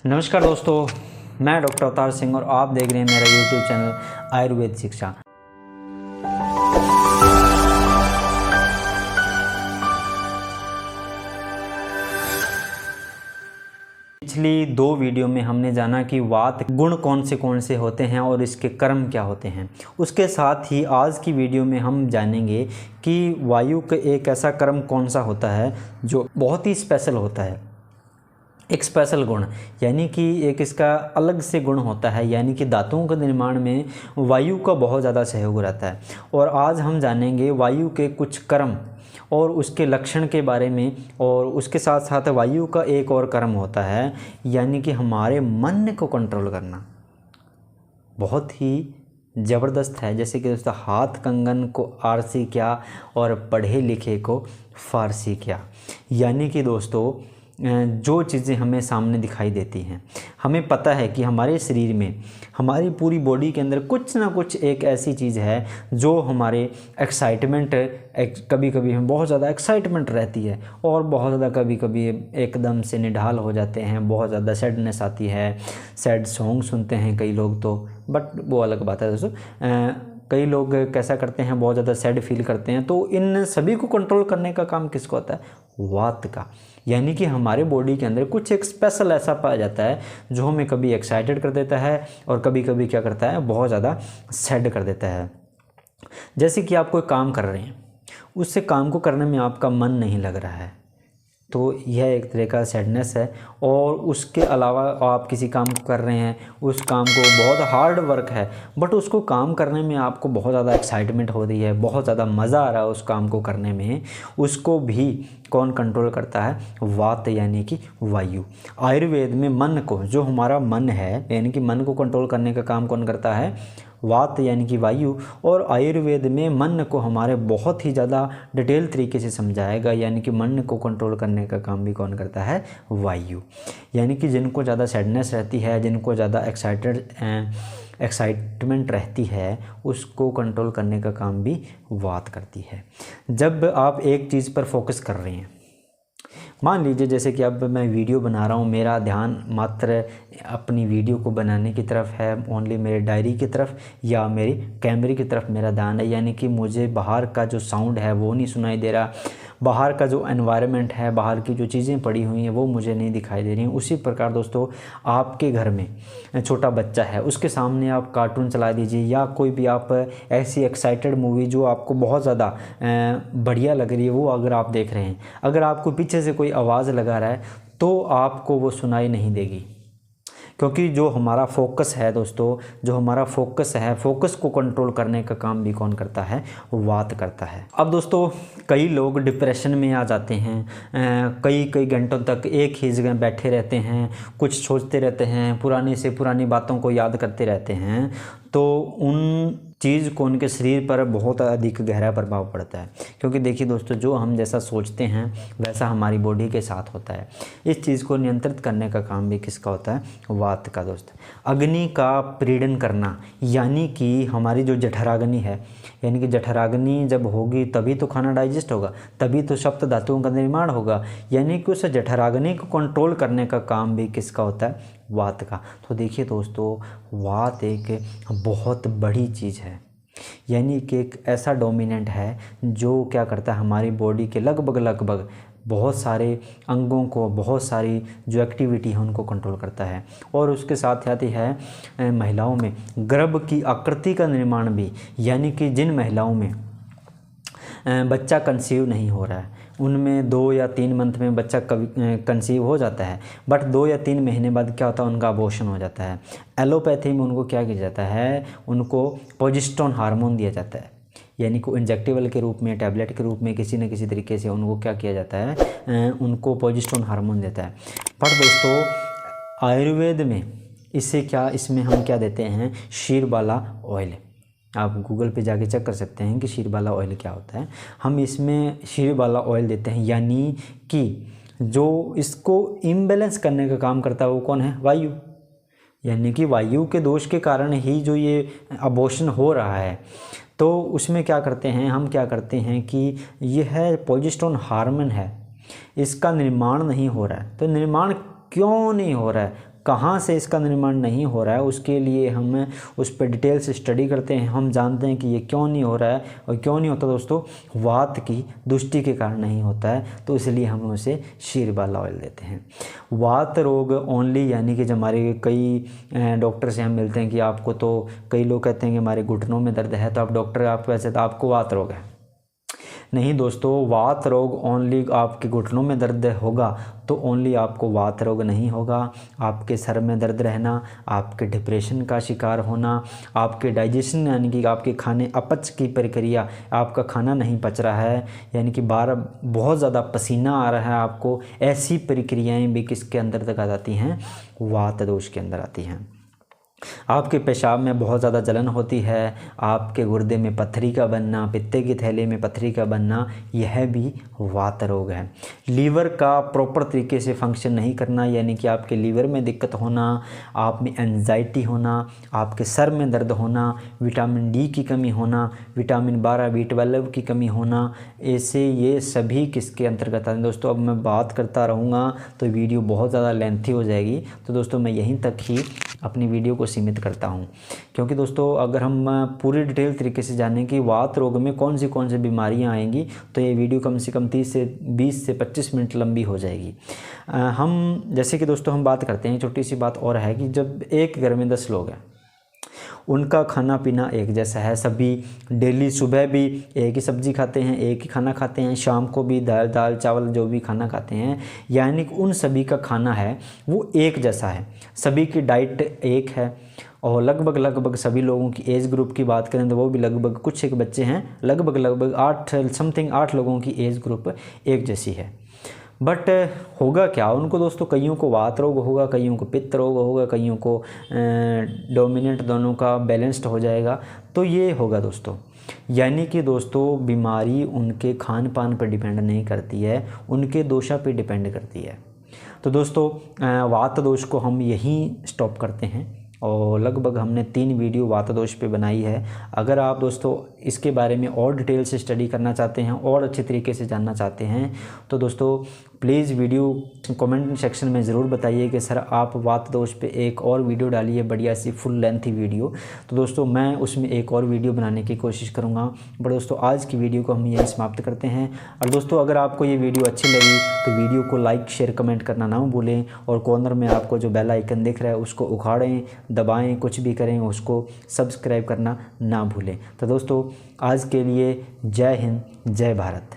नमस्कार दोस्तों, मैं डॉक्टर अवतार सिंह और आप देख रहे हैं मेरा यूट्यूब चैनल आयुर्वेद शिक्षा। पिछली 2 वीडियो में हमने जाना कि वात गुण कौन से होते हैं और इसके कर्म क्या होते हैं। उसके साथ ही आज की वीडियो में हम जानेंगे कि वायु का एक ऐसा कर्म कौन सा होता है जो बहुत ही स्पेशल होता है, एक स्पेशल गुण, यानी कि एक इसका अलग से गुण होता है, यानी कि धातुओं के निर्माण में वायु का बहुत ज़्यादा सहयोग रहता है। और आज हम जानेंगे वायु के कुछ कर्म और उसके लक्षण के बारे में, और उसके साथ साथ वायु का एक और कर्म होता है, यानी कि हमारे मन को कंट्रोल करना। बहुत ही ज़बरदस्त है। जैसे कि दोस्तों, हाथ कंगन को आरसी क्या और पढ़े लिखे को फारसी क्या। यानी कि दोस्तों, जो चीज़ें हमें सामने दिखाई देती हैं, हमें पता है कि हमारे शरीर में, हमारी पूरी बॉडी के अंदर कुछ ना कुछ एक ऐसी चीज़ है जो हमारे एक्साइटमेंट, कभी कभी हम बहुत ज़्यादा एक्साइटमेंट रहती है और बहुत ज़्यादा कभी कभी एकदम से निढाल हो जाते हैं, बहुत ज़्यादा सैडनेस आती है, सैड सॉन्ग सुनते हैं कई लोग तो, बट वो अलग बात है दोस्तों। कई लोग कैसा करते हैं, बहुत ज़्यादा सैड फील करते हैं। तो इन सभी को कंट्रोल करने का काम किसको होता है? वात का। यानी कि हमारे बॉडी के अंदर कुछ एक स्पेशल ऐसा पाया जाता है जो हमें कभी एक्साइटेड कर देता है और कभी कभी क्या करता है, बहुत ज़्यादा सैड कर देता है। जैसे कि आप कोई काम कर रहे हैं, उससे काम को करने में आपका मन नहीं लग रहा है, तो यह एक तरह का सैडनेस है। और उसके अलावा आप किसी काम को कर रहे हैं, उस काम को बहुत हार्ड वर्क है, बट उसको काम करने में आपको बहुत ज़्यादा एक्साइटमेंट हो रही है, बहुत ज़्यादा मज़ा आ रहा है उस काम को करने में, उसको भी कौन कंट्रोल करता है? वात, यानी कि वायु। आयुर्वेद में मन को, जो हमारा मन है, यानी कि मन को कंट्रोल करने का काम कौन करता है? वात, यानी कि वायु। और आयुर्वेद में मन को हमारे बहुत ही ज़्यादा डिटेल तरीके से समझाएगा, यानी कि मन को कंट्रोल करने का काम भी कौन करता है? वायु। यानी कि जिनको ज़्यादा सैडनेस रहती है, जिनको ज़्यादा एक्साइटमेंट रहती है, उसको कंट्रोल करने का काम भी वात करती है। जब आप एक चीज़ पर फोकस कर रहे हैं, मान लीजिए जैसे कि अब मैं वीडियो बना रहा हूँ, मेरा ध्यान मात्र अपनी वीडियो को बनाने की तरफ है, ओनली मेरे डायरी की तरफ या मेरी कैमरे की तरफ मेरा ध्यान है, यानी कि मुझे बाहर का जो साउंड है वो नहीं सुनाई दे रहा, बाहर का जो एनवायरनमेंट है, बाहर की जो चीज़ें पड़ी हुई हैं वो मुझे नहीं दिखाई दे रही हैं। उसी प्रकार दोस्तों, आपके घर में छोटा बच्चा है, उसके सामने आप कार्टून चला दीजिए या कोई भी आप ऐसी एक्साइटेड मूवी जो आपको बहुत ज़्यादा बढ़िया लग रही है, वो अगर आप देख रहे हैं, अगर आपको पीछे से कोई आवाज़ लगा रहा है तो आपको वो सुनाई नहीं देगी, क्योंकि जो हमारा फोकस है दोस्तों, जो हमारा फोकस है, फोकस को कंट्रोल करने का काम भी कौन करता है? वात करता है। अब दोस्तों, कई लोग डिप्रेशन में आ जाते हैं, कई घंटों तक एक ही जगह बैठे रहते हैं, कुछ सोचते रहते हैं, पुरानी से पुरानी बातों को याद करते रहते हैं, तो उन चीज़ को उनके शरीर पर बहुत अधिक गहरा प्रभाव पड़ता है। क्योंकि देखिए दोस्तों, जो हम जैसा सोचते हैं वैसा हमारी बॉडी के साथ होता है। इस चीज़ को नियंत्रित करने का काम भी किसका होता है? वात का दोस्त। अग्नि का प्रीडन करना, यानी कि हमारी जो जठराग्नि है, यानी कि जठराग्नि जब होगी तभी तो खाना डाइजेस्ट होगा, तभी तो सप्त धातुओं का निर्माण होगा, यानी कि उस जठराग्नि को कंट्रोल करने का काम भी किसका होता है? वात का। तो देखिए दोस्तों, वात एक बहुत बड़ी चीज़ है, यानी कि एक ऐसा डोमिनेंट है जो क्या करता है, हमारी बॉडी के लगभग बहुत सारे अंगों को, बहुत सारी जो एक्टिविटी है उनको कंट्रोल करता है। और उसके साथ आती है महिलाओं में गर्भ की आकृति का निर्माण भी, यानी कि जिन महिलाओं में बच्चा कंसीव नहीं हो रहा है, उनमें 2 या 3 मंथ में बच्चा कंसीव हो जाता है, बट 2 या 3 महीने बाद क्या होता है? उनका अबॉर्शन हो जाता है। एलोपैथी में उनको क्या किया जाता है? उनको प्रोजेस्टेरोन हार्मोन दिया जाता है, यानी कि इंजेक्टेबल के रूप में, टैबलेट के रूप में, किसी न किसी तरीके से उनको क्या किया जाता है? उनको प्रोजेस्टेरोन हार्मोन देता है। पर दोस्तों, आयुर्वेद में इसमें हम क्या देते हैं? शीरबाला ऑयल। आप गूगल पे जाके चेक कर सकते हैं कि शीरबाला ऑयल क्या होता है। हम इसमें शीरबाला ऑयल देते हैं, यानी कि जो इसको इम्बैलेंस करने का काम करता है वो कौन है? वायु। यानी कि वायु के दोष के कारण ही जो ये अबॉर्शन हो रहा है, तो उसमें क्या करते हैं हम? क्या करते हैं कि यह प्रोजेस्टेरोन हार्मोन है, इसका निर्माण नहीं हो रहा है। तो निर्माण क्यों नहीं हो रहा है? कहाँ से इसका निर्माण नहीं हो रहा है, उसके लिए हम उस पर डिटेल से स्टडी करते हैं। हम जानते हैं कि ये क्यों नहीं हो रहा है, और क्यों नहीं होता दोस्तों, वात की दुष्टि के कारण नहीं होता है, तो इसलिए हम उसे शीरबाला ऑयल देते हैं। वात रोग ओनली, यानी कि जब हमारे कई डॉक्टर से हम मिलते हैं कि आपको, तो कई लोग कहते हैं कि हमारे घुटनों में दर्द है, तो आप डॉक्टर, आप वैसे तो आपको वात रोग है। नहीं दोस्तों, वात रोग ओनली आपके घुटनों में दर्द होगा तो ओनली आपको वात रोग नहीं होगा। आपके सर में दर्द रहना, आपके डिप्रेशन का शिकार होना, आपके डाइजेशन यानी कि आपके खाने अपच की प्रक्रिया, आपका खाना नहीं पच रहा है, यानी कि बहुत ज़्यादा पसीना आ रहा है आपको, ऐसी प्रक्रियाएं भी किसके अंदर तक आ जाती हैं, वात दोष के अंदर आती हैं। आपके पेशाब में बहुत ज़्यादा जलन होती है, आपके गुर्दे में पत्थरी का बनना, पित्ते की थैली में पत्थरी का बनना, यह भी वात रोग है। लीवर का प्रॉपर तरीके से फंक्शन नहीं करना, यानी कि आपके लीवर में दिक्कत होना, आप में एंजाइटी होना, आपके सर में दर्द होना, विटामिन डी की कमी होना, विटामिन 12 B12 की कमी होना, ऐसे ये सभी किसके अंतर्गत आते हैं दोस्तों। अब मैं बात करता रहूँगा तो वीडियो बहुत ज़्यादा लेंथी हो जाएगी, तो दोस्तों मैं यहीं तक ही अपनी वीडियो को सीमित करता हूं, क्योंकि दोस्तों अगर हम पूरी डिटेल तरीके से जानें कि वात रोग में कौन सी बीमारियां आएंगी, तो ये वीडियो कम से कम 20 से 25 मिनट लंबी हो जाएगी। हम जैसे कि दोस्तों हम बात करते हैं, छोटी सी बात और है कि जब एक घर में 10 लोग हैं, उनका खाना पीना एक जैसा है, सभी डेली सुबह भी एक ही सब्ज़ी खाते हैं, एक ही खाना खाते हैं, शाम को भी दाल चावल जो भी खाना खाते हैं, यानी कि उन सभी का खाना है वो एक जैसा है, सभी की डाइट एक है, और लगभग सभी लोगों की एज ग्रुप की बात करें तो वो भी लगभग, कुछ एक बच्चे हैं, लगभग 8 लोगों की एज ग्रुप एक जैसी है। बट होगा क्या उनको दोस्तों, कईयों को वात रोग होगा, कईयों को पित्त रोग होगा, कईयों को डोमिनेंट दोनों का बैलेंस्ड हो जाएगा, तो ये होगा दोस्तों। यानी कि दोस्तों बीमारी उनके खान पान पर डिपेंड नहीं करती है, उनके दोषा पे डिपेंड करती है। तो दोस्तों वात दोष को हम यहीं स्टॉप करते हैं, और लगभग हमने 3 वीडियो वात दोष पे बनाई है। अगर आप दोस्तों इसके बारे में और डिटेल से स्टडी करना चाहते हैं और अच्छे तरीके से जानना चाहते हैं, तो दोस्तों प्लीज़ वीडियो कमेंट सेक्शन में ज़रूर बताइए कि सर आप वात दोष पे एक और वीडियो डालिए, बढ़िया सी फुल लेंथी वीडियो। तो दोस्तों मैं उसमें एक और वीडियो बनाने की कोशिश करूँगा। बट दोस्तों आज की वीडियो को हम यहीं समाप्त करते हैं। और दोस्तों अगर आपको ये वीडियो अच्छी लगी तो वीडियो को लाइक शेयर कमेंट करना ना भूलें, और कॉर्नर में आपको जो बेल आइकन दिख रहा है उसको उखाड़ें, दबाएँ, कुछ भी करें, उसको सब्सक्राइब करना ना भूलें। तो दोस्तों आज के लिए जय हिंद, जय भारत।